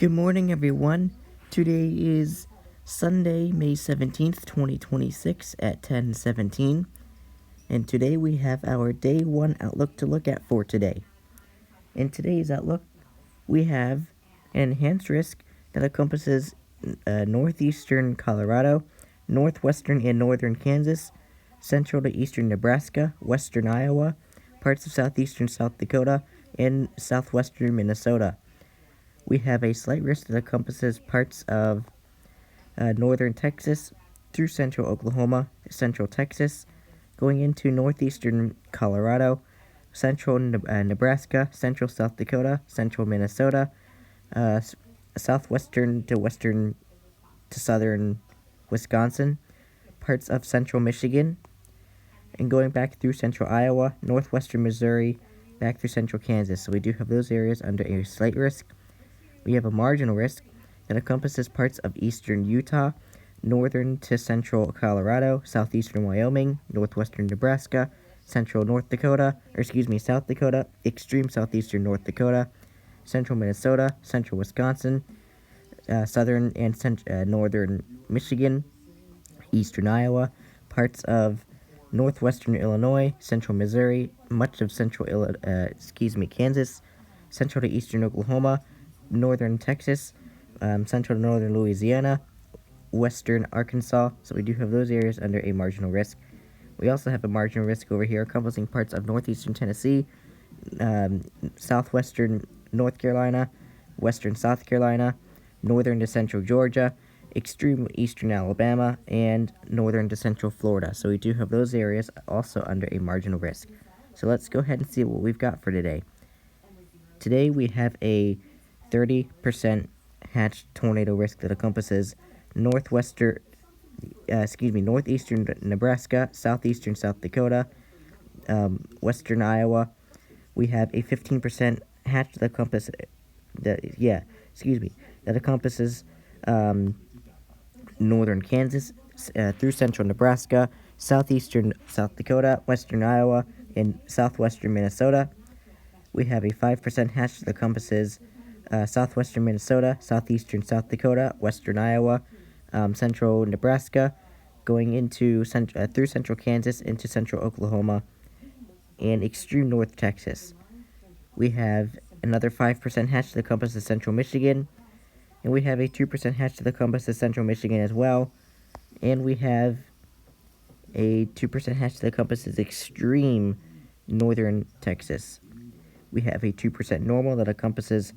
Good morning, everyone. Today is Sunday, May 17th, 2026 at 10:17. And today we have our Day 1 Outlook to look at for today. In today's Outlook, we have an enhanced risk that encompasses northeastern Colorado, northwestern and northern Kansas, central to eastern Nebraska, western Iowa, parts of southeastern South Dakota, and southwestern Minnesota. We have a slight risk that encompasses parts of northern Texas through central Oklahoma, central Texas, going into northeastern Colorado, central Nebraska, central South Dakota, central Minnesota, southwestern to western to southern Wisconsin, parts of central Michigan, and going back through central Iowa, northwestern Missouri, back through central Kansas. So we do have those areas under a slight risk. We have a marginal risk that encompasses parts of eastern Utah, northern to central Colorado, southeastern Wyoming, northwestern Nebraska, central South Dakota, extreme southeastern North Dakota, central Minnesota, central Wisconsin, southern and northern Michigan, eastern Iowa, parts of northwestern Illinois, central Missouri, much of central Kansas, central to eastern Oklahoma, northern Texas, central to northern Louisiana, western Arkansas. So we do have those areas under a marginal risk. We also have a marginal risk over here encompassing parts of northeastern Tennessee, southwestern North Carolina, western South Carolina, northern to central Georgia, extreme eastern Alabama, and northern to central Florida. So we do have those areas also under a marginal risk. So let's go ahead and see what we've got for today. Today we have a 30% hatched tornado risk that encompasses northeastern Nebraska, southeastern South Dakota, western Iowa. We have a 15% hatch that encompasses northern Kansas through central Nebraska, southeastern South Dakota, western Iowa, and southwestern Minnesota. We have a 5% hatch that encompasses southwestern Minnesota, southeastern South Dakota, western Iowa, central Nebraska, going into through central Kansas into central Oklahoma, and extreme north Texas. We have another 5% hatch that encompasses central Michigan, and we have a 2% hatch that encompasses central Michigan as well, and we have a 2% hatch that encompasses extreme northern Texas. We have a 2% normal that encompasses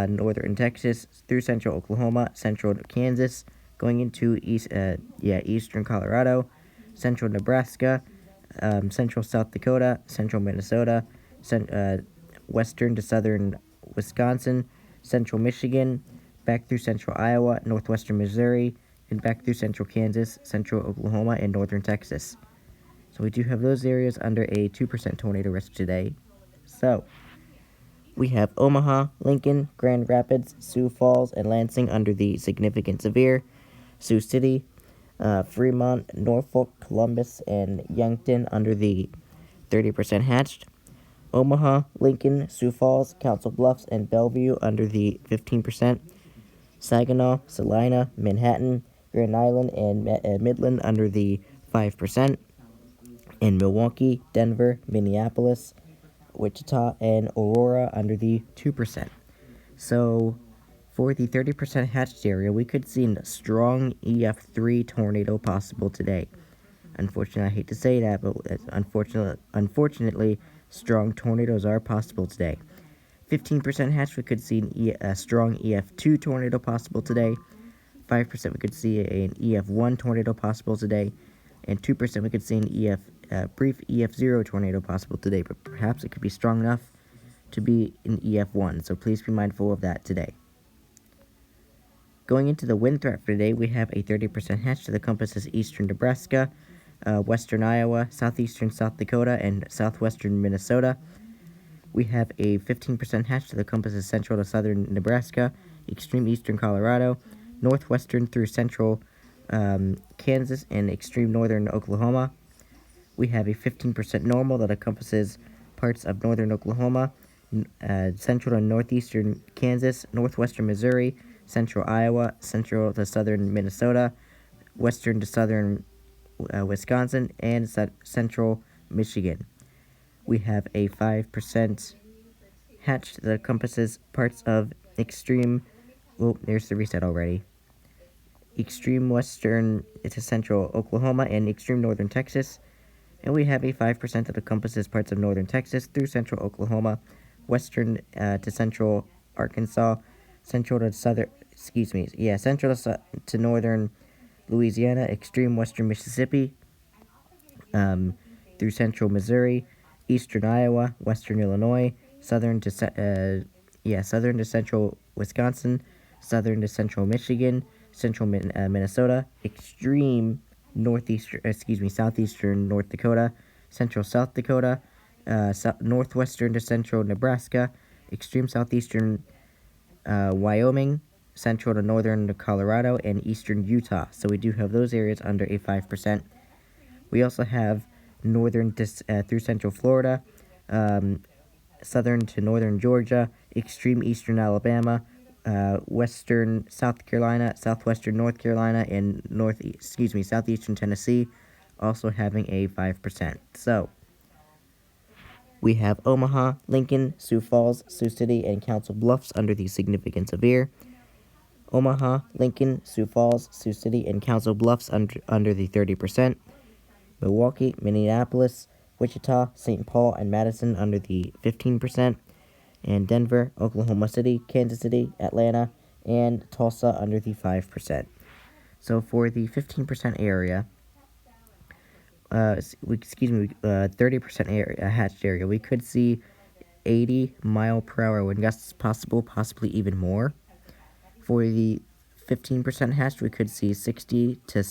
northern Texas through central Oklahoma, central Kansas, going into eastern Colorado, central Nebraska, central South Dakota, central Minnesota, western to southern Wisconsin, central Michigan, back through central Iowa, northwestern Missouri, and back through central Kansas, central Oklahoma, and northern Texas. So we do have those areas under a 2% tornado risk today. So we have Omaha, Lincoln, Grand Rapids, Sioux Falls, and Lansing under the significant severe, Sioux City, Fremont, Norfolk, Columbus, and Yankton under the 30% hatched, Omaha, Lincoln, Sioux Falls, Council Bluffs, and Bellevue under the 15%, Saginaw, Salina, Manhattan, Grand Island, and Midland under the 5%, and Milwaukee, Denver, Minneapolis, Wichita, and Aurora under the 2%. So for the 30% hatched area, we could see a strong EF3 tornado possible today. Unfortunately, I hate to say that, but unfortunately, strong tornadoes are possible today. 15% hatched, we could see a strong EF2 tornado possible today. 5% we could see an EF1 tornado possible today. And 2% we could see an brief EF0 tornado possible today, but perhaps it could be strong enough to be an EF1, so please be mindful of that today. Going into the wind threat for today, we have a 30% hatch that encompasses eastern Nebraska, western Iowa, southeastern South Dakota, and southwestern Minnesota. We have a 15% hatch that encompasses central to southern Nebraska, extreme eastern Colorado, northwestern through central Kansas, and extreme northern Oklahoma. We have a 15% normal that encompasses parts of northern Oklahoma, central to northeastern Kansas, northwestern Missouri, central Iowa, central to southern Minnesota, western to southern Wisconsin, and central Michigan. We have a 5% hatch that encompasses parts of extreme. Oh, there's the reset already. Extreme western to central Oklahoma and extreme northern Texas. And we have a 5% that encompasses parts of northern Texas through central Oklahoma, western to central Arkansas, central to central to northern Louisiana, extreme western Mississippi, through central Missouri, eastern Iowa, western Illinois, southern to central Wisconsin, southern to central Michigan, central Minnesota, extreme southeastern North Dakota, central South Dakota, northwestern to central Nebraska, extreme southeastern Wyoming, central to northern Colorado, and eastern Utah. So we do have those areas under a 5%. We also have northern through central Florida, southern to northern Georgia, extreme eastern Alabama, western South Carolina, southwestern North Carolina, and southeastern Tennessee, also having a 5%. So we have Omaha, Lincoln, Sioux Falls, Sioux City, and Council Bluffs under the significant severe. Omaha, Lincoln, Sioux Falls, Sioux City, and Council Bluffs under the 30%. Milwaukee, Minneapolis, Wichita, St. Paul, and Madison under the 15%. And Denver, Oklahoma City, Kansas City, Atlanta, and Tulsa under the 5%. So for the 15% area, 30% area, hatched area, we could see 80 mile per hour wind gusts possible, possibly even more. For the 15% hatched, we could see 60 to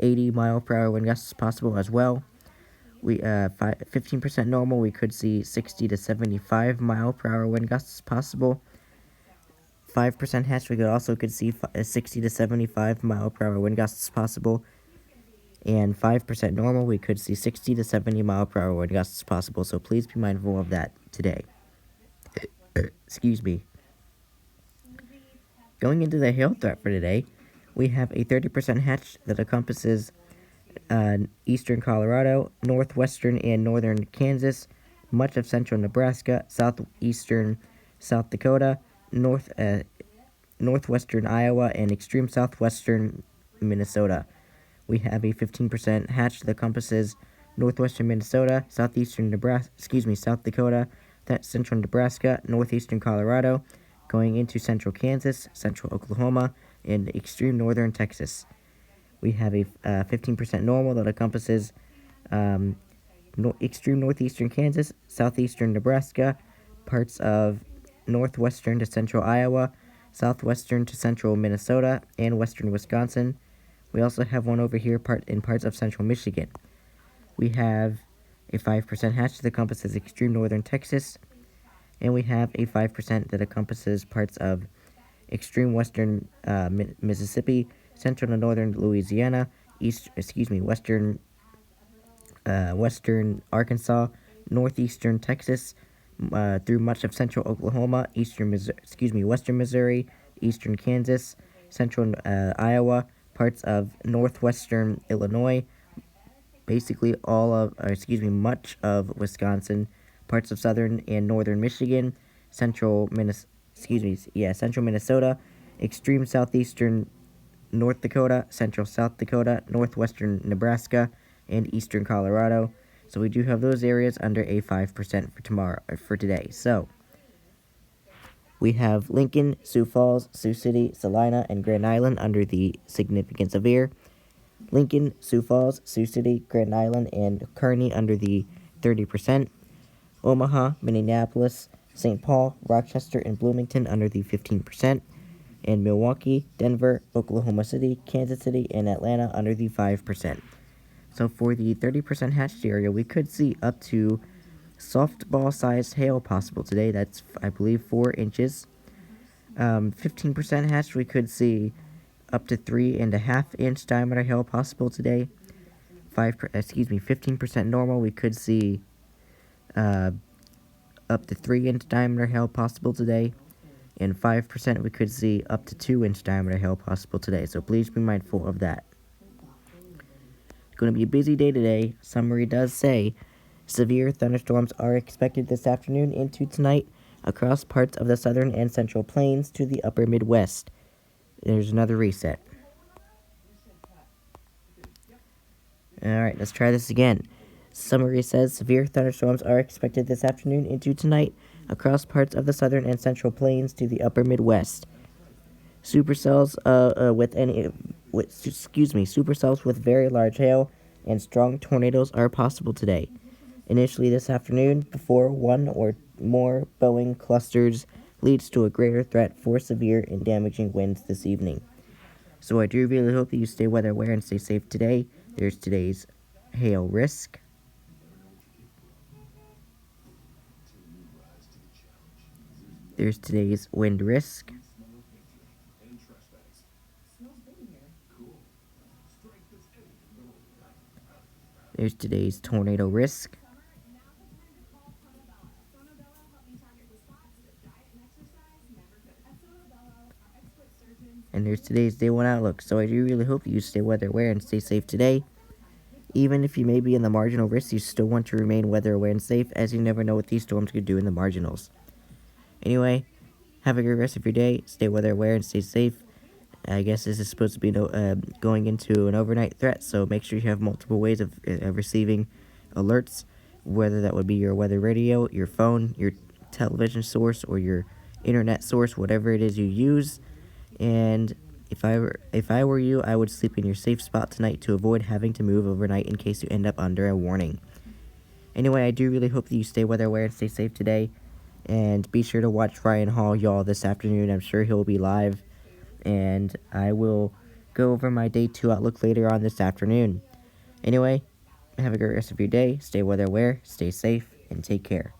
80 mile per hour wind gusts possible as well. 15% normal, we could see 60 to 75 mile per hour wind gusts possible. 5% hatched, we could see 60 to 75 mile per hour wind gusts possible. And 5% normal, we could see 60 to 70 mile per hour wind gusts possible. So please be mindful of that today. Excuse me. Going into the hail threat for today, we have a 30% hatch that encompasses eastern Colorado, northwestern and northern Kansas, much of central Nebraska, southeastern South Dakota, northwestern Iowa, and extreme southwestern Minnesota. We have a 15% hatch that encompasses northwestern Minnesota, southeastern South Dakota, central Nebraska, northeastern Colorado, going into central Kansas, central Oklahoma, and extreme northern Texas. We have a 15% normal that encompasses extreme northeastern Kansas, southeastern Nebraska, parts of northwestern to central Iowa, southwestern to central Minnesota, and western Wisconsin. We also have one over here in parts of central Michigan. We have a 5% hatch that encompasses extreme northern Texas, and we have a 5% that encompasses parts of extreme western Mississippi, central to northern Louisiana, western Arkansas, northeastern Texas, through much of central Oklahoma, western Missouri, eastern Kansas, central Iowa, parts of northwestern Illinois, much of Wisconsin, parts of southern and northern Michigan, central Minnesota, extreme southeastern North Dakota, central South Dakota, northwestern Nebraska, and eastern Colorado. So we do have those areas under a 5% for today. So we have Lincoln, Sioux Falls, Sioux City, Salina, and Grand Island under the significant severe. Lincoln, Sioux Falls, Sioux City, Grand Island, and Kearney under the 30%. Omaha, Minneapolis, St. Paul, Rochester, and Bloomington under the 15%. And Milwaukee, Denver, Oklahoma City, Kansas City, and Atlanta under the 5%. So for the 30% hatched area, we could see up to softball-sized hail possible today. That's, I believe, 4 inches. 15% hatched, we could see up to 3.5-inch diameter hail possible today. 15% normal, we could see up to 3-inch diameter hail possible today, and 5% we could see up to 2-inch diameter hail possible today, so please be mindful of that. It's going to be a busy day today. Summary does say severe thunderstorms are expected this afternoon into tonight across parts of the southern and central plains to the upper Midwest. There's another reset. Alright, let's try this again. Summary says severe thunderstorms are expected this afternoon into tonight across parts of the southern and central plains to the upper Midwest. Supercells supercells with very large hail and strong tornadoes are possible today. Initially this afternoon, before one or more Boeing clusters leads to a greater threat for severe and damaging winds this evening. So I do really hope that you stay weather aware and stay safe today. There's today's hail risk. There's today's wind risk. There's today's tornado risk. And there's today's day one outlook. So I do really hope that you stay weather aware and stay safe today. Even if you may be in the marginal risk, you still want to remain weather aware and safe, as you never know what these storms could do in the marginals. Anyway, have a great rest of your day. Stay weather aware and stay safe. I guess this is supposed to be going into an overnight threat, so make sure you have multiple ways of receiving alerts, whether that would be your weather radio, your phone, your television source, or your internet source, whatever it is you use. And if I were you, I would sleep in your safe spot tonight to avoid having to move overnight in case you end up under a warning. Anyway, I do really hope that you stay weather aware and stay safe today. And be sure to watch Ryan Hall, y'all, this afternoon. I'm sure he'll be live. And I will go over my day 2 outlook later on this afternoon. Anyway, have a great rest of your day. Stay weather aware, stay safe, and take care.